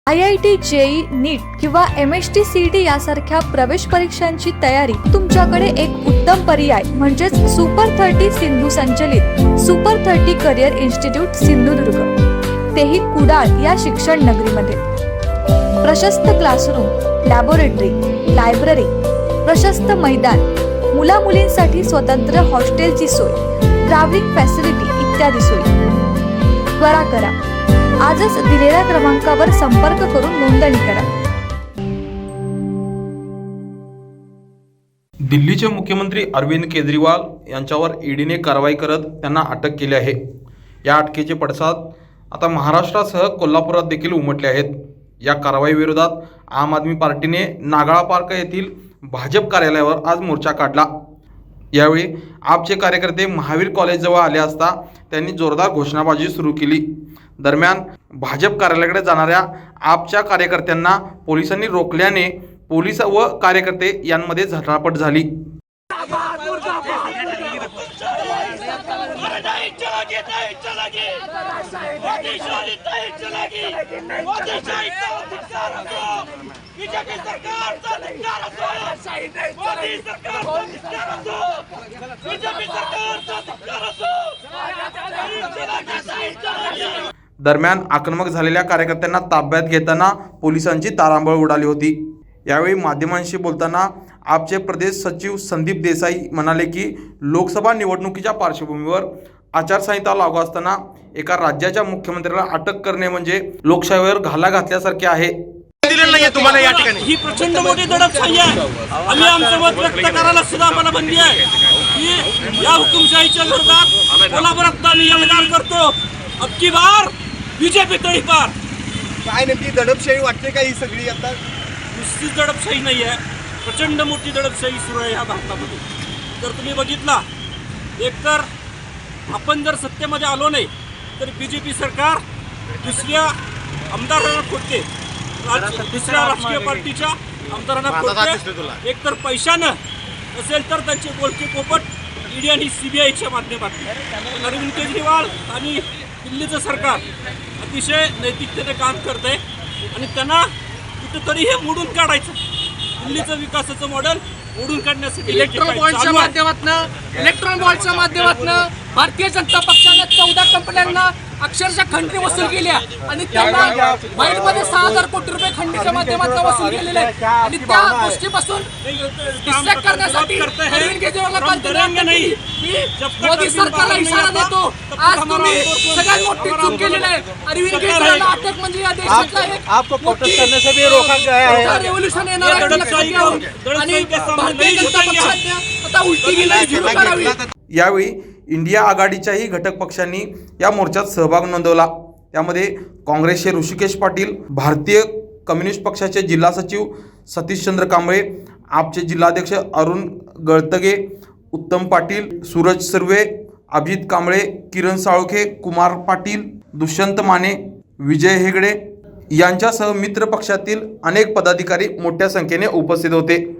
IIT, JEE, नीट किंवा MST CET यासारख्या प्रवेश परीक्षांची तयारी तुमच्याकडे एक उत्तम पर्याय म्हणजेच सुपर 30 सिंधू संचलित सुपर 30 करिअर इन्स्टिट्यूट सिंधुदुर्ग, तेही कुडाळ या शिक्षण नगरीमध्ये. प्रशस्त क्लासरूम, लॅबोरेटरी, लायब्ररी, प्रशस्त मैदान, मुला मुलींसाठी स्वतंत्र हॉस्टेलची सोय, ट्रॅव्हलिंग फॅसिलिटी इत्यादी सोयी. त्वरा करा, आजच दिलेल्या क्रमांकावर संपर्क करून नोंदणी करा. दिल्लीचे मुख्यमंत्री अरविंद केजरीवाल यांच्यावर ईडीने कारवाई करत त्यांना अटक केली आहे. या अटकेचे पडसाद आता महाराष्ट्रासह कोल्हापुरात देखील उमटले आहेत. या कारवाईविरोधात आम आदमी पार्टीने नागाळा पार्क येथील भाजप कार्यालयावर आज मोर्चा काढला. यावेळी आपचे कार्यकर्ते महावीर कॉलेजजवळ आले असता त्यांनी जोरदार घोषणाबाजी सुरू केली. दरम्यान भाजप कार्यालयाकडे जाणाऱ्या आपच्या कार्यकर्त्यांना पोलिसांनी रोखल्याने पोलीस व कार्यकर्ते यांमध्ये झटापट झाली. दरम्यान आक्रमक झालेल्या कार्यकर्त्यांना ताब्यात घेताना पोलिसांची तारांबळ उडाली होती. यावेळी माध्यमांशी बोलताना आपचे प्रदेश सचिव संदीप देसाई म्हणाले की लोकसभा निवडणुकीच्या पार्श्वभूमीवर आचारसंहिता लागू असताना एका राज्याच्या मुख्यमंत्र्याला अटक करणे म्हणजे लोकशाहीवर घाला घातल्यासारखे आहे. तुम्हाला या ठिकाणी ही प्रचंड मोठी दडपशाही आहे. आम्ही आमचं मत व्यक्त करायला सुद्धा आम्हाला बंदी आहे की या हुकुमशाहीच्या विरोधात कोल्हापुरात आम्ही एल्गार करतो. अबकी बार बीजेपी तळी पार. काय नेमकी दडपशाही वाटते का ही सगळी? आता नुसतीच दडपशाही नाही आहे, प्रचंड मोठी दडपशाही सुरू आहे या भारतामध्ये. जर तुम्ही बघितला, एकतर आपण जर सत्तेमध्ये आलो नाही तर बीजेपी सरकार दुसऱ्या आमदारांना खोटते, दुसऱ्या राजकीय पार्टीच्या आमदारांना खोटते. एकतर पैशानं असेल तर त्यांचे बोलके पोपट ईडी आणि CBIच्या माध्यमातून. अरविंद केजरीवाल आणि दिल्लीचं सरकार अतिशय नैतिकतेने काम करते आणि त्यांना कुठेतरी हे मोडून काढायचं, दिल्लीचं विकासाचं मॉडेल मोडून काढण्यासाठी इलेक्ट्रॉन बॉन्डच्या माध्यमातून भारतीय जनता पक्षाने 14 कंपन्यांना अक्षरशः खंडणी वसूल केल्या आणि त्यांना वाईटमध्ये 6,000 कोटी रुपये खंडणीच्या माध्यमातून वसूल केलेले आहे. आणि त्या गोष्टीपासून डिस्ट्रॅक्ट करण्यासाठी अरविंद केजरीवालला काल दरंग नाही मोदी सरकारला इशारा देतो. आज तुम्ही सगळ्यात मोठी चूक केलेली आहे. अरविंद केजरीवालला अटक म्हणजे या देशाचा एक आपको प्रोटेस्ट करने से भी रोका गया है. रेव्होल्यूशन येणार आहे आणि भारतीय जनता पक्षाने आता उलटी गिल्ली सुरू करावी. यावेळी इंडिया आघाडीच्याही घटक पक्षांनी या मोर्चात सहभाग नोंदवला. त्यामध्ये काँग्रेसचे ऋषिकेश पाटील, भारतीय कम्युनिस्ट पक्षाचे जिल्हा सचिव सतीशचंद्र कांबळे, आपचे जिल्हाध्यक्ष अरुण गळतगे, उत्तम पाटील, सूरज सर्वे, अभिजित कांबळे, किरण साळोखे, कुमार पाटील, दुष्यंत माने, विजय हेगडे यांच्यासह मित्र पक्षातील अनेक पदाधिकारी मोठ्या संख्येने उपस्थित होते.